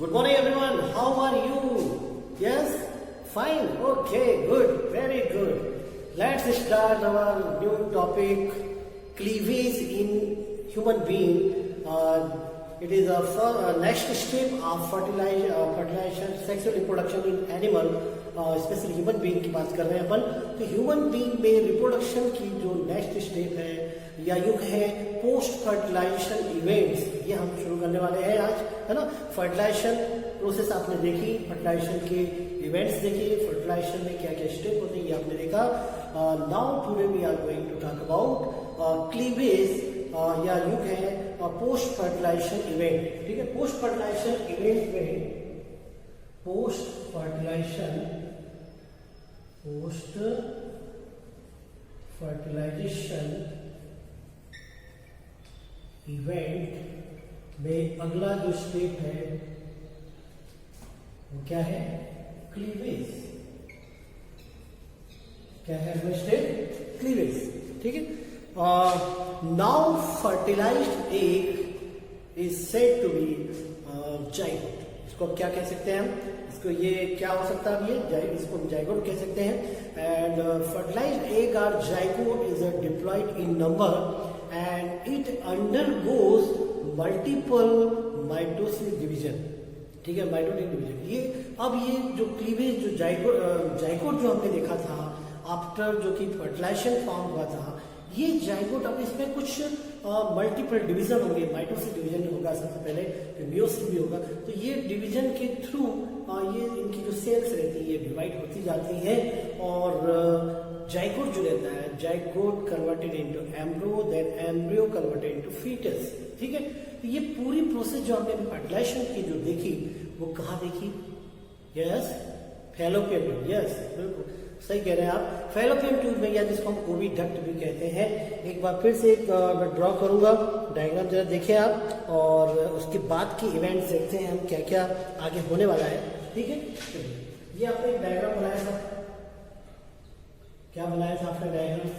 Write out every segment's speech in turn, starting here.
Good morning, everyone. How are you? Yes? Fine. Okay, good. Very good. Let's start our new topic, cleavage in human being. It is a next step of fertilization, sexual reproduction in animal, specially human being की बात कर रहे हैं अपन. तो human being में reproduction की जो next step है या यूं कहें पोस्ट फर्टिलाइजेशन इवेंट्स, ये हम शुरू करने वाले हैं आज, है ना. फर्टिलाइजेशन प्रोसेस आपने देखी, फर्टिलाइजेशन के इवेंट्स देखी, फर्टिलाइजेशन में क्या क्या स्टेप होते हैं ये आपने देखा. Now today we are going to talk about cleavage या यूं कहें पोस्ट फर्टिलाइजेशन इवेंट. ठीक है, पोस्ट फर्टिलाइजेशन इवेंट में पोस्ट फर्टिलाइजेशन इवेंट में अगला जो स्टेप है वो क्या है? क्लीवेज. क्या है अगला स्टेप? क्लीवेज. ठीक है. Now fertilised egg is said to be zygote. इसको क्या कह सकते हैं हम? इसको ये क्या हो सकता है? ये इसको जाइगोट कह सकते हैं. एंड फर्टिलाइज्ड एग और zygote is diploid in number and it undergoes multiple mitosis division. ठीक है, माइटोटिक डिवीजन. ये जो क्लीवेज जो जाइगोट जो हमने देखा था आफ्टर जो कि फर्टिलाइजेशन फॉर्म हुआ था, ये जाइगोट अब इसमें कुछ मल्टीपल डिवीजन होंगे. माइटोसिस डिवीजन होगा सबसे पहले, फिर मियोसिस भी होगा. तो ये डिवीजन के थ्रू ये इनकी जो सेल्स रहती है ये डिवाइड होती जाती है और जाइगोट जो रहता है, zygote converted into embryo, then embryo converted into foetus. ठीक है. तो ये पूरी प्रोसेस जो हमने फर्टिलाइजेशन की जो देखी वो कहाँ देखी? Yes, fallopian tube. यस, बिल्कुल सही कह रहे हैं आप. फैलोपियन ट्यूब में, या जिसको हम ओविडक्ट भी कहते हैं. एक बार फिर से मैं ड्रॉ करूंगा, डायग्राम जरा देखें आप, और उसके बाद के इवेंट्स देखते हैं हम क्या क्या आगे होने वाला है. ठीक है. ये आपने एक डायग्राम बनाया था. क्या बनाया था आपने डायग्राम?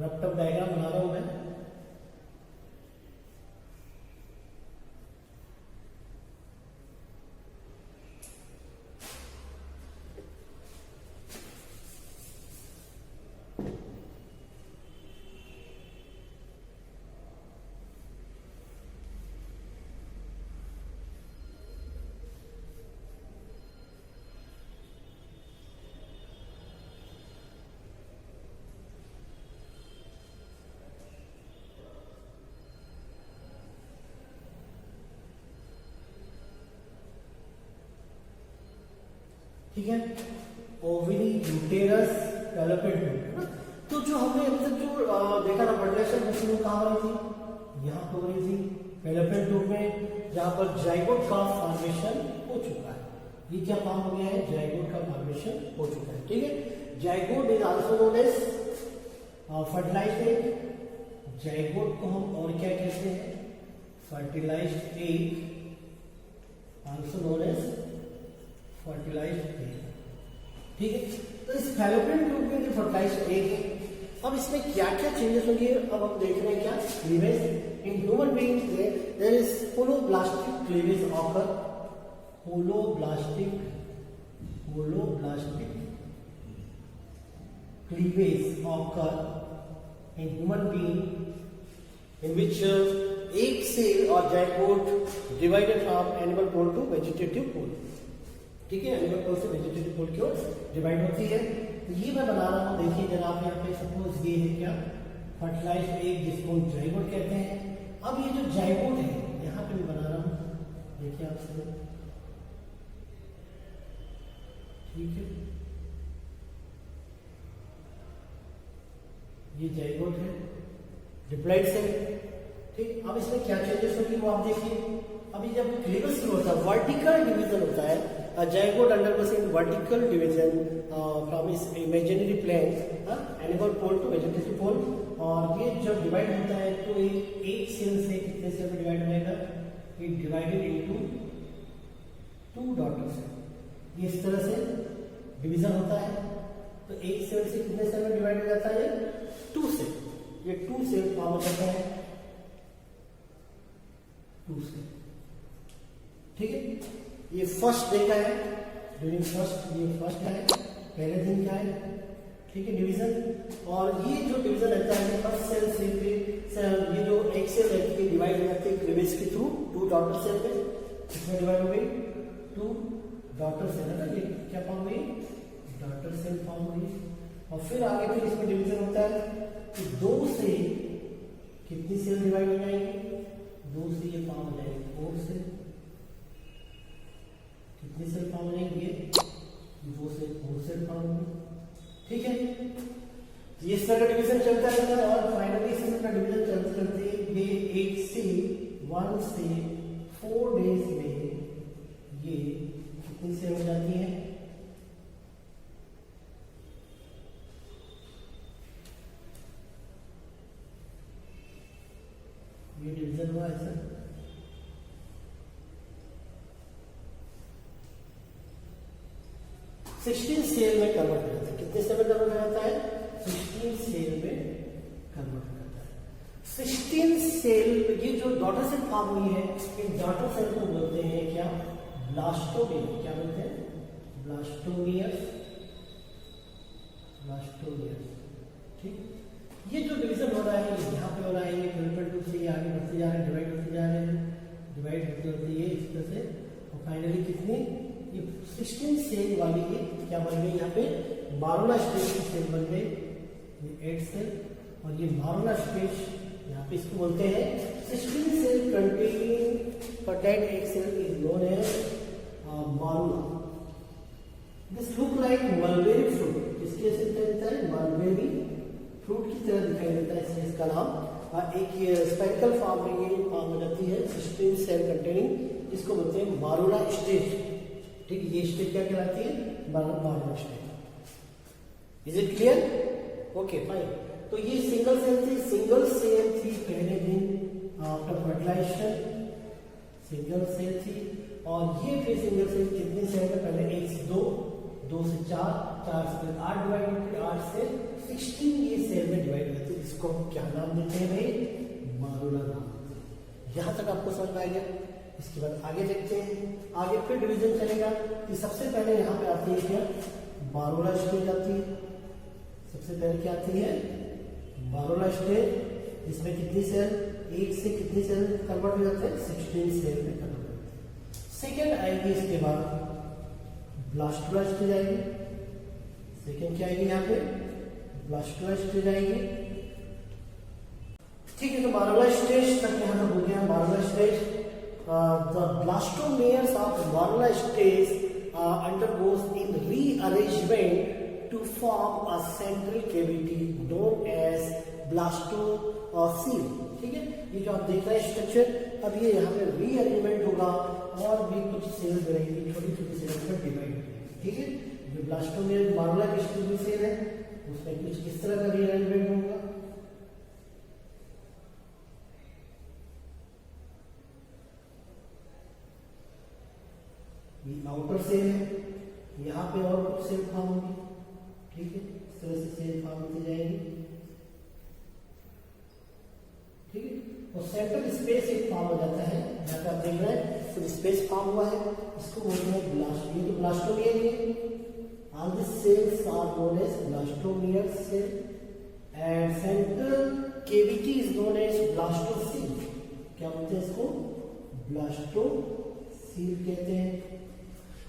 रफ टफ डायग्राम बना रहा हूं मैं. ठीक है. Ovary, uterus, fallopian tube. तो जो हमने अभी तक जो देखा था फर्टिलाइजेशन मशीन कहाँ हो रही थी? यहाँ हो रही थी फैलोपियन ट्यूब में, जहां पर जाइगोट का फॉर्मेशन हो चुका है. ये क्या फॉर्म हो गया है? जाइगोट का फॉर्मेशन हो चुका है. ठीक है. Zygote is also known as fertilised egg. Zygote को हम और क्या कहते हैं? Fertilised egg, also known as fertilised egg. ठीक है. तो इस फैलोपियन ट्यूब में जो फर्टिलाइज्ड एग है, अब इसमें क्या क्या चेंजेस होंगे अब हम देख रहे हैं. क्या? Cleavage in human being there is holoblastic cleavage occur. Holoblastic cleavage occur in human being in which egg cell और zygote divided from animal pole to vegetative pole. ठीक है, एनिमल पोल से वेजिटेटिव पोल की ओर डिवाइड होती है. तो ये मैं बना रहा हूँ, देखिए जरा आप यहाँ पे. सपोज ये है क्या? फर्टिलाइज्ड एग, जिसको हम जाइगोट कहते हैं. अब ये जो जाइगोट है यहाँ पे मैं बना रहा हूँ, देखिए आप सब. ठीक है, ये जाइगोट है, डिप्लॉइड सेल. ठीक. अब इसमें क्या चेंजेस होगी वो आप देखिए. अभी जब क्लीवेज शुरू होता है, वर्टिकल डिवीजन होता है. Zygote undergoes vertical division from इस imaginary plane, animal pole to vegetative pole. और ये जब डिवाइड होता है तो एक सेल से कितने सेल में डिवाइड होगा? It divided into 2 daughter cell. ये इस तरह से डिवीजन होता है. तो एक सेल से कितने सेल में डिवाइड हो जाता है? 2 सेल। ये 2 सेल फॉर्म हो जाता है, 2 सेल। ठीक है, ये फर्स्ट डे का है, ड्यूरिंग फर्स्ट, ये फर्स्ट है, पहले दिन का है। ठीक है, डिवीजन। और ये जो डिवीजन रहता है फर्स्ट सेल से ये जो एक सेल रहती है डिवाइड हो जाती है क्लीवेज के थ्रू 2 डॉटर सेल में। किसमें डिवाइड हो गई? 2 डॉटर सेल है ना, ये क्या फॉर्म हुई? डॉटर सेल फॉर्म हुई। और फिर आगे फिर इसमें डिवीजन होता है कि 2 से कितनी सेल डिवाइड हो जाएंगी? 2 से ये फॉर्म हो जाएगी 4 सेल। कितनी सेल फॉर्म हो जाएंगी? 2 से 4 सेल फॉर्म होंगी। ठीक है, ये इस तरह का डिवीजन चलता रहता है और फाइनली इस तरह का डिवीजन चलते चलते ये 1 से 4 डेज में ये कितनी सेल हो जाती है? ये डिवीजन हुआ ऐसा। सिक्सटीन सेल में कन्वर्ट हो जाता है। कितने सेल में कन्वर्ट हो जाता है? 16 सेल में कन्वर्ट हो जाता है। 16 सेल, ये जो डॉटर सेल फॉर्म हुई है, इन डॉटर सेल को बोलते हैं क्या? ब्लास्टोमियर। क्या बोलते हैं? ब्लास्टोमियर्स। ब्लास्टोमियर्स। ठीक, ये जो डिवीजन हो रहा है यहाँ पे हो रहा है, ये 12 से आगे बढ़ते जा रहे हैं, डिवाइड होते जा रहे हैं, डिवाइड होते होते ये इस तरह से, और फाइनली कितनी? ये 16 सेल वाली ये क्या बन गई? यहाँ पे मारुला स्टेज की सेल बन गई, ये 8 सेल। और ये मारुला स्टेज यहाँ पे इसको बोलते हैं 16 cell containing fertile egg cell is known as morula. This look like mulberry fruit. किसके जैसे दिखाई देता है? मलबेरी फ्रूट की तरह दिखाई देता है, इसलिए इसका नाम। एक स्पेरिकल फॉर्म में ये फॉर्म हो जाती है 16 सेल कंटेनिंग, इसको बोलते हैं मारुला स्टेज। ठीक, ये स्टेज क्या कहलाती है? Morula stage. Is it clear? Okay fine. तो ये सिंगल सेल थी, सिंगल सेल थी पहले दिन आफ्टर फर्टिलाइजेशन, सिंगल सेल थी। और ये फिर सिंगल सेल कितनी सेल में? पहले 1 से 2, 2 से 4, 4 से 8 डिवाइड होती है, 8 से 16 ये सेल में डिवाइड होती है। इसको हम क्या नाम देते हैं भाई? मारुला नाम देते हैं। यहां तक आपको समझ में आ गया? इसके बाद आगे देखते हैं, आगे फिर डिवीजन चलेगा कि सबसे पहले यहाँ पे आती है क्या? मारुला स्टेज आती है। सबसे पहले क्या आती है? Morula stage. इसमें कितनी सेल? 1 से कितनी सेल कन्वर्ट हो जाते हैं? 16 सेल में कन्वर्ट हो जाते हैं। सेकेंड आएगी इसके बाद ब्लास्टुला स्टेज आएगी। सेकेंड क्या आएगी यहाँ पे? ब्लास्टुला स्टेज आएगी। ठीक है, तो मारुला स्टेज तक यहाँ तक हो गया। मारुला stage, the blastomeres of Marula stage undergoes in rearrangement to form a central cavity known as blastocele. ठीक है, ये जो आप देख रहे हैं स्ट्रक्चर, अब ये यहाँ पे रीअरेंजमेंट होगा और भी कुछ सेल्स बनेंगी, छोटी छोटी सेल्स में डिवाइड होगी। ठीक है, जो ब्लास्टोमेयर मारुला की स्टेज में सेल है उसमें कुछ इस तरह का रीअरेंजमेंट होगा। आउटर सेल है, यहाँ पे और कुछ सेल फॉर्म होगी। ठीक है, इस तरह से सेल फॉर्म होती जाएगी। ठीक है, और सेंट्रल स्पेस एक फॉर्म हो जाता है, यहाँ पे आप देख रहे हैं तो स्पेस फॉर्म हुआ है, इसको बोलते हैं ब्लास्ट। ये तो ब्लास्टोमियर है। All this cells are known as blastomere cell and central cavity is known as blastocoel. क्या बोलते हैं इसको? ब्लास्टोसील कहते हैं।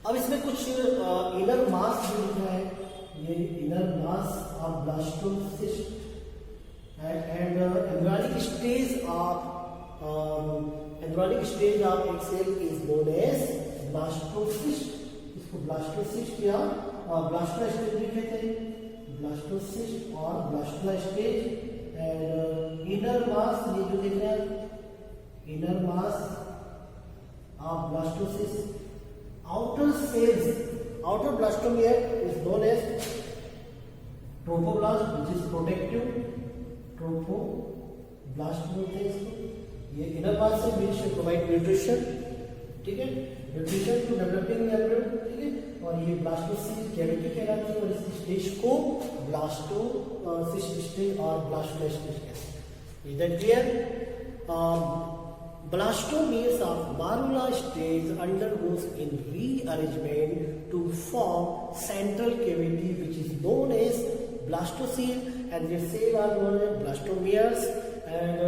अब इसमें कुछ इनर मास भी लिखा है, ये inner mass of blastocyst and embryonic stage of एक cell is known as blastocyst. इसको ब्लास्टोसिस्ट या ब्लास्टुला स्टेज भी कहते हैं। ब्लास्टोसिस्ट और blastula stage and inner mass, ये जो देख रहे हैं inner mass of blastocyst. outer cells, outer blastomere is known as trophoblast, which is protective trophoblast बोलते हैं इसको। ये inner part से which provide nutrition, ठीक है, nutrition to developing embryo, ठीक है, और ये ब्लास्टोसिस्ट कैविटी कहलाती है और इस स्टेज को ब्लास्टोसिस्ट स्टेज और ब्लास्टोसिस्ट स्टेज कहते हैं। Is that clear? Blastomeres of Marula stage undergoes in rearrangement to form central cavity which is known as blastocele, and the cell are known as blastomeres, and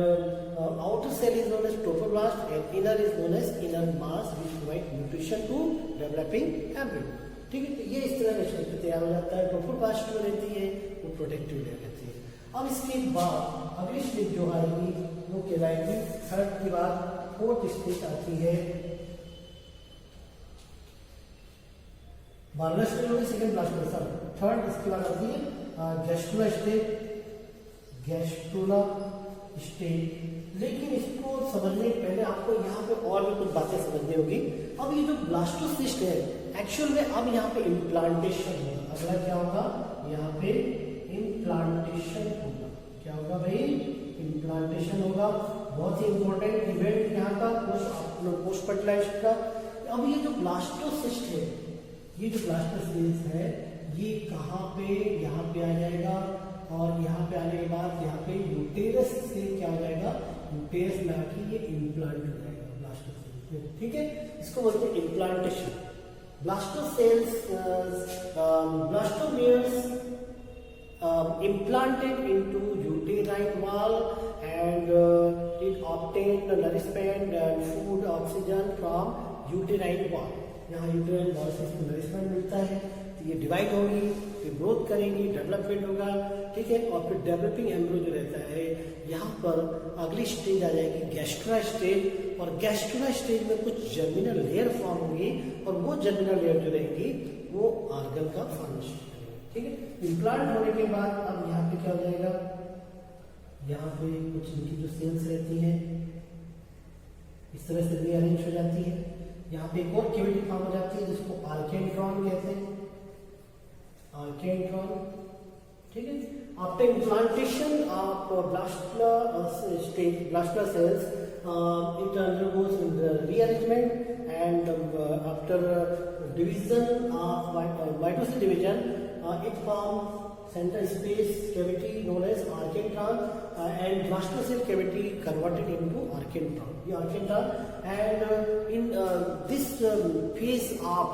outer cell is known as trophoblast and inner is known as inner mass which provide nutrition to developing embryo. ठीक है, तो ये इस तरह का structure तैयार हो जाता है। ट्रोफोब्लास्ट जो रहती है वो प्रोटेक्टिव लेयर रहती है। अब इसके बाद अगली स्टेज जो आएगी वो कहलाएगी थर्ड के बाद फोर्थ स्टेज आती है मार्ला स्टेज होगी, सेकेंड ब्लास्टोसा, थर्ड इसके बाद आती है गैस्ट्रोला स्टेज, गैस्ट्रोला स्टेज। लेकिन इसको समझने के पहले आपको यहाँ पे और भी कुछ बातें समझनी होगी। अब ये जो ब्लास्टोसिस्ट है एक्चुअल में अब यहाँ पे इम्प्लांटेशन होगा। अगला क्या होगा, यहाँ पे इम्प्लांटेशन होगा। क्या होगा भाई, इम्प्लांटेशन होगा। बहुत ही इंपॉर्टेंट इवेंट यहाँ का पोस्ट फर्टिलाइजेशन का। अब ये जो ब्लास्टोसिस्ट है, ये जो ब्लास्टोसिस्ट है ये कहाँ पे, यहाँ पे आ जाएगा और यहाँ पे आने के बाद यहाँ पे यूटेरस से क्या हो जाएगा, यूटेरस में आके ये इम्प्लांट हो जाएगा ब्लास्टोसिस्ट। ठीक है, इसको बोलते हैं implantation. ब्लास्टोसेल्स blastomeres implanted into uterine wall and it obtained the nourishment and food oxygen from uterine wall। यहाँ यूटेराइन वॉल से इसको नरिशमेंट मिलता है, तो ये डिवाइड होगी, फिर ग्रोथ करेंगी, डेवलपमेंट होगा। ठीक है, और फिर डेवलपिंग एम्ब्रियो जो रहता है यहाँ पर अगली स्टेज आ जाएगी गैस्ट्रा स्टेज, और गैस्ट्रा स्टेज में कुछ जर्मिनल लेयर फॉर्म होगी और वो जर्मिनल लेयर जो रहेगी वो आर्गन का फॉर्मेशन करेगी। ठीक है, इम्प्लांट होने के बाद अब यहाँ पे क्या हो जाएगा, यहाँ पे कुछ इनकी जो सेल्स रहती हैं इस तरह से रीअरेंज हो जाती है। यहाँ पे एक और कैविटी फॉर्म हो जाती है जिसको आर्केंट्रॉन कहते हैं, आर्केंट्रॉन। ठीक है, after implantation of blastula cells it undergoes rearrangement and after division of mitosis division it forms central space cavity known as archenteron and blastocele cavity converted into archenteron। ये archenteron and in this phase of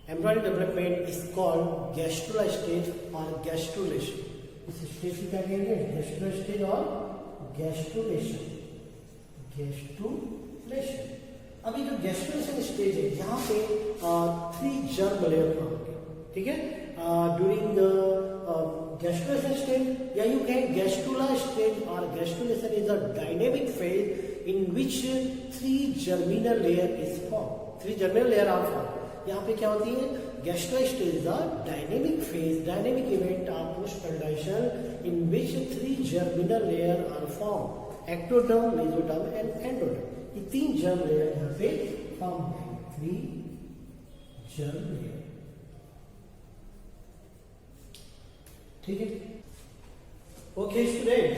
embryonic development is called gastrula stage or gastrulation। इस stage को क्या कहेंगे, gastrula stage और gastrulation, gastrulation। अभी जो gastrulation stage है यहाँ पे 3 germ layer फॉर्म होंगे। ठीक है, during the gastrulation stage या you can gastrula stage or gastrulation is a dynamic phase in which 3 germinal layer is formed। 3 germinal layer are formed। यहाँ पे क्या होती है, gastrula stage is a dynamic phase, dynamic event of post fertilization in which 3 germinal layer are form, ectoderm, mesoderm and endoderm. ये 3 germ layer यहाँ पे form है, 3 germ layer. ठीक है, ओके स्टूडेंट,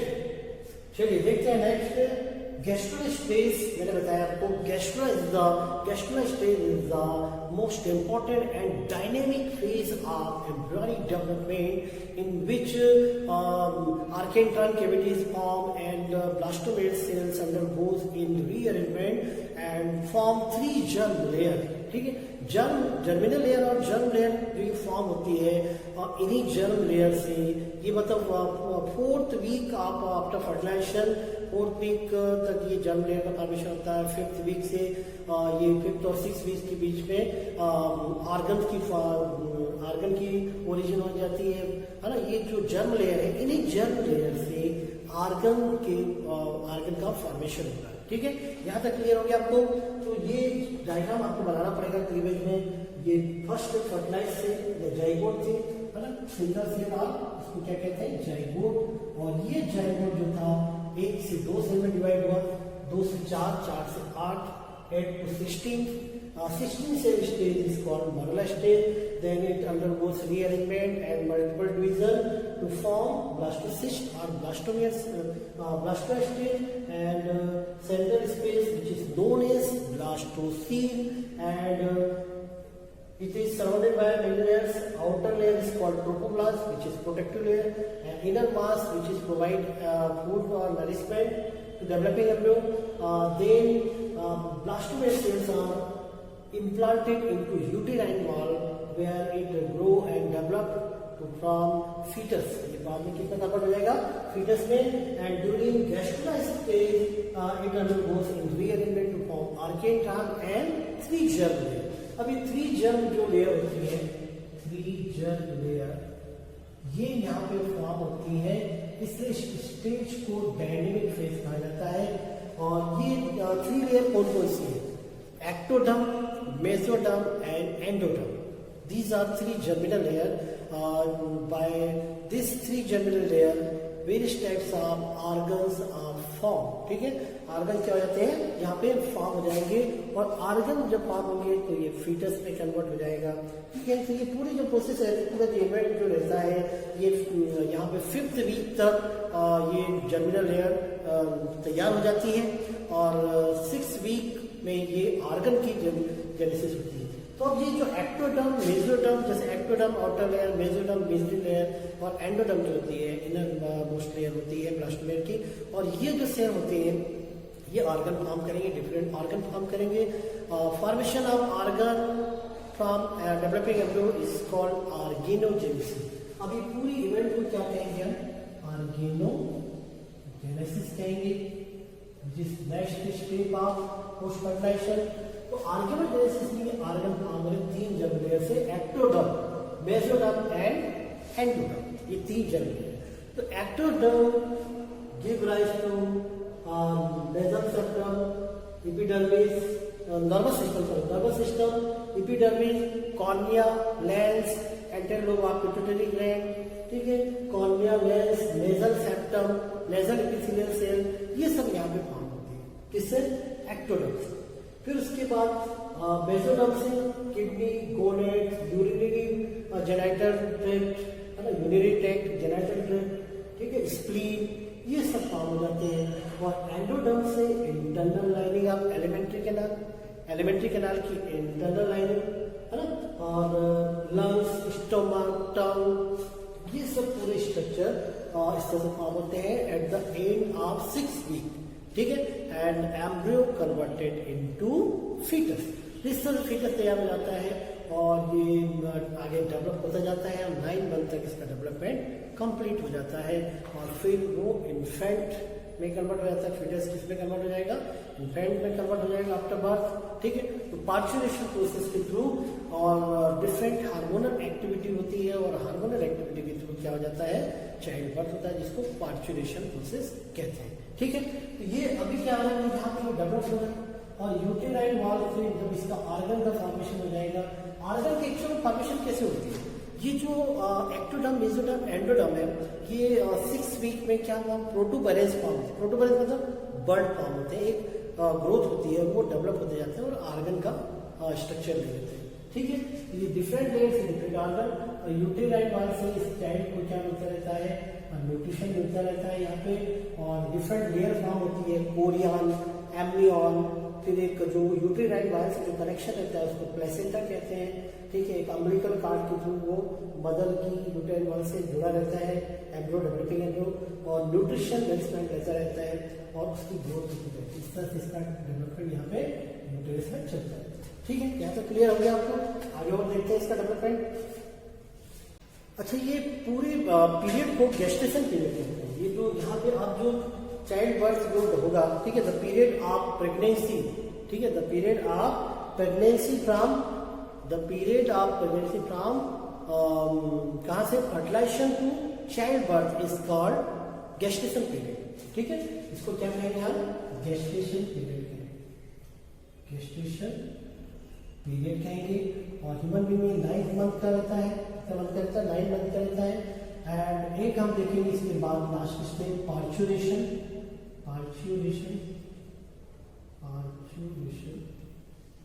चलिए देखते हैं नेक्स्ट गैस्ट्रोला स्टेज। मैंने बताया आपको gastrula stage is the most important and dynamic phase of embryonic development in which archenteron cavities form and blastomere cells undergoes in rearrangement and form 3 germ layer. ठीक है, germinal layer और germ layer जो ये form होती है और इन्हीं germ layer से ये मतलब 4th week of after fertilisation 4th week तक ये जर्म लेयर का फॉर्मेशन होता है। 5th वीक से ये 5th और 6th वीक के बीच में आर्गन की ओरिजिन हो जाती है ना। ये जो जर्म लेयर है इन्हीं जर्म लेयर से आर्गन का फॉर्मेशन होता है। ठीक है, यहाँ तक क्लियर हो गया आपको। तो ये डायग्राम आपको बनाना पड़ेगा क्लीवेज में। ये फर्स्ट फर्टिलाइज से जाइगोट थे, है ना, सिंगल सेल आप इसको क्या कहते हैं, जाइगोट। और ये जाइगोट जो था 1 से 2 सेल में डिवाइड हुआ, 2 से 4, 4 से 8, 8 to 16, 16 cell stage is called Marla stage. Then it undergoes rearrangement and multiple division to form blastocyst or blastomeres, blastocyst stage and central space which is known as blastocele, and it is is surrounded by many layers. Outer layer is called trophoblast, which is protective layer, and inner mass, which is provide food or nourishment to developing embryo. Then blastomeres cells are implanted into uterine wall where it grow and develop to form fetus. ये बाद में कितना convert हो जाएगा fetus में, and during gastrulation stage it undergoes in rearrangement to form archaic trunk and 3 germ layer. अभी 3 germ जो layer होती है, 3 germ layer ये यहाँ पे फॉर्म होती है, इसलिए स्टेज को डायनेमिक फेज कहा जाता है. और ये 3 लेयर कौन कौन सी है? Ectoderm, mesoderm and endoderm. These are 3 germinal layer. By this 3 germinal layer, various types of organs are formed. ठीक है, ऑर्गन क्या हो जाते हैं यहाँ पे फॉर्म हो जाएंगे, और ऑर्गन जब फॉर्म होंगे तो ये फीटस में कन्वर्ट हो जाएगा. ठीक है, तो ये पूरी जो प्रोसेस है, पूरा जो इवेंट जो रहता है, ये यहाँ पे 5th वीक तक ये जर्मिनल लेयर तैयार हो जाती है, और 6th वीक में ये ऑर्गन की जेनेसिस होती है. तो अब ये जो एक्टोडर्म, मेसोडर्म, जैसे ectoderm outer layer, mesoderm middle layer, और एंडोडर्म जो होती है इनर मोस्ट लेयर होती है ब्लास्टोमेर की, और ये जो सेल होते हैं ये ऑर्गन फॉर्म करेंगे, डिफरेंट ऑर्गन फॉर्म करेंगे. Formation of organ from developing embryo is called organogenesis. अब ये पूरी इवेंट को क्या कहेंगे हम? ऑर्गेनोजेनेसिस कहेंगे, which is next step of post fertilization. तो ऑर्गेनोजेनेसिस में ऑर्गन फॉर्म करें 3 जर्म लेयर से, एक्टोडर्म, मेसोडर्म एंड एंडोडर्म. ये 3 जर्म लेयर. तो ectoderm give rise to basal septum, epidermis, nervous system, epidermis, cornea, lens, anterior lobe of pituitary gland. ठीक है, cornea, lens, nasal septum, nasal epithelial cell, ये सब यहाँ पे form होते हैं. किससे? एक्टोडर्म से. फिर उसके बाद मेसोडर्म से किडनी, गोनेट, यूरिनरी जेनाइटल ट्रैक्ट, है ना, यूरिनरी ट्रैक्ट, जेनाइटल ट्रैक्ट, ठीक है, स्प्लीन, ये सब फॉर्म हो जाते हैं. और एंडोडर्म से internal lining of alimentary canal की इंटरनल लाइनिंग, है ना, और लंग्स, स्टोमक, टंग, ये सब पूरे स्ट्रक्चर इस तरह से फॉर्म होते हैं at the end of 6th week. ठीक है, and embryo converted into foetus. इस तरह से फीटस तैयार हो जाता है, और ये आगे डेवलप होता जाता है, 9 मंथ तक इसका डेवलपमेंट कंप्लीट हो जाता है, और फिर वो इन्फेंट में कन्वर्ट हो जाता है. फीटस किस में कन्वर्ट हो जाएगा? इन्फेंट में कन्वर्ट हो जाएगा आफ्टर बर्थ. ठीक है, तो पार्चुरेशन प्रोसेस के थ्रू और डिफरेंट हार्मोनल एक्टिविटी होती है, और हार्मोनल एक्टिविटी के थ्रू क्या हो जाता है? चाइल्ड बर्थ होता है, जिसको पार्चुरेशन प्रोसेस कहते हैं. ठीक है, तो ये अभी क्या हो रहा है, यहाँ पे डेवलप हो रहा है, और यूटेराइन वॉल से जब इसका ऑर्गन का फॉर्मेशन हो जाएगा. ऑर्गन की एक्चुअल फॉर्मेशन कैसे होती है? ये जो एक्टोडर्म, मेसोडर्म, एंडोडर्म है, ये 6th वीक में क्या हुआ? प्रोटोबरेंस फॉर्म होते हैं. प्रोटोबरेंस मतलब बर्ड फॉर्म होते हैं, एक ग्रोथ होती है, वो डेवलप होते जाते हैं और ऑर्गन का स्ट्रक्चर ले लेते हैं. ठीक है, ये डिफरेंट लेयर्स से डिफरेंट ऑर्गन. यूटेराइन वॉल से इस चाइल्ड को क्या मिलता रहता है? न्यूट्रिशन मिलता रहता है यहाँ पे, और डिफरेंट लेयर फॉर्म होती है, कोरियन, एम्नियन. फिर एक जो यूटेराइन वॉल से जो कनेक्शन रहता है उसको प्लेसेंटा कहते हैं. ठीक है, एक अम्बिलिकल कार्ड के थ्रू वो मदर की यूटेराइन वॉल से जुड़ा रहता है, एम्ब्रियो, डेवलपिंग एम्ब्रियो, और न्यूट्रिशन नरिशमेंट रहता रहता है, और उसकी ग्रोथ होती है. इस तरह से इसका डेवलपमेंट यहाँ पे यूटेरस में चलता है. ठीक है, यहाँ तो क्लियर हो गया आपको. आगे और देखते हैं इसका डेवलपमेंट. अच्छा, ये पूरे पीरियड को गेस्टेशन पीरियड कहते हैं. ये जो यहाँ पे आप जो चाइल्ड बर्थ जो होगा, ठीक है, द पीरियड ऑफ प्रेगनेंसी. ठीक है, the period of pregnancy from कहाँ से? Fertilisation to child birth is called gestation period. ठीक है, इसको क्या कहेंगे हम? गेस्टेशन पीरियड कहेंगे. गेस्टेशन पीरियड कहेंगे. और ह्यूमन बीइंग में 9 मंथ का रहता है, 9 मंथ का रहता है. एंड एक हम देखेंगे इसके बाद last stage parturition.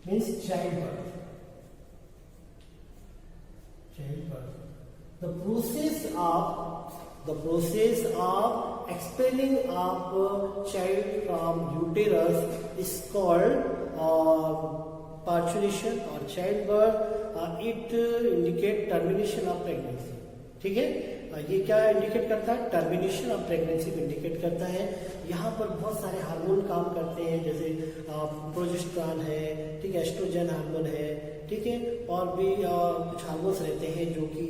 Means child birth. The process of expelling of child from uterus is called parturition और child birth it indicate termination of pregnancy. ठीक है, ये क्या इंडिकेट करता है? टर्मिनेशन ऑफ प्रेगनेंसी को इंडिकेट करता है। यहाँ पर बहुत सारे हार्मोन काम करते हैं, जैसे प्रोजेस्टेरॉन है, ठीक है, एस्ट्रोजन हार्मोन है, ठीक है, और भी कुछ हार्मोन्स रहते हैं जो कि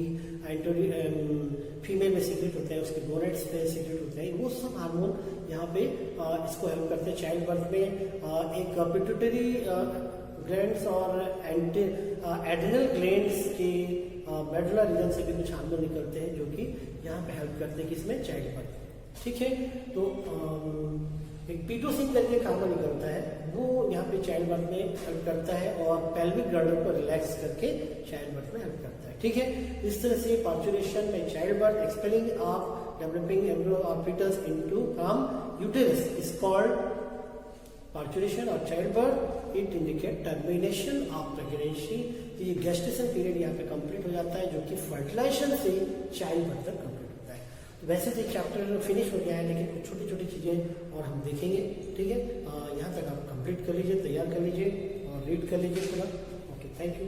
फीमेल में सीक्रेट होते हैं, उसके गोनेट्स पे सीक्रेट होते हैं। वो सब हार्मोन यहाँ पे इसको हेल्प करते हैं चाइल्ड बर्थ में। एक पिट्यूटरी ग्लैंड्स और एड्रिनल ग्लैंड्स के मेडुला रीजन से भी कुछ हार्मोन निकलते हैं जो कि यहाँ पे हेल्प करते हैं किसमें? Child birth. ठीक है, तो एक पीटोसिन करके एक हार्मोन निकलता है, वो यहाँ पे चाइल्ड बर्थ में हेल्प करता है और पेल्विक गर्डर को रिलैक्स करके चाइल्ड बर्थ में हेल्प करता है। ठीक है, इस तरह से पार्चुरेशन में child birth expelling of developing embryo और foetus into from uterus is called parturition और child birth. It indicate termination of pregnancy. ये गेस्टेशन पीरियड यहाँ पे कंप्लीट हो जाता है जो कि फर्टिलाइजेशन से चाइल्ड बर्थ तक कंप्लीट होता है। तो वैसे तो चैप्टर फिनिश हो गया है, लेकिन कुछ छोटी छोटी चीजें और हम देखेंगे। ठीक है, यहाँ तक आप कंप्लीट कर लीजिए, तैयार कर लीजिए और रीड कर लीजिए पूरा। Okay, thank you.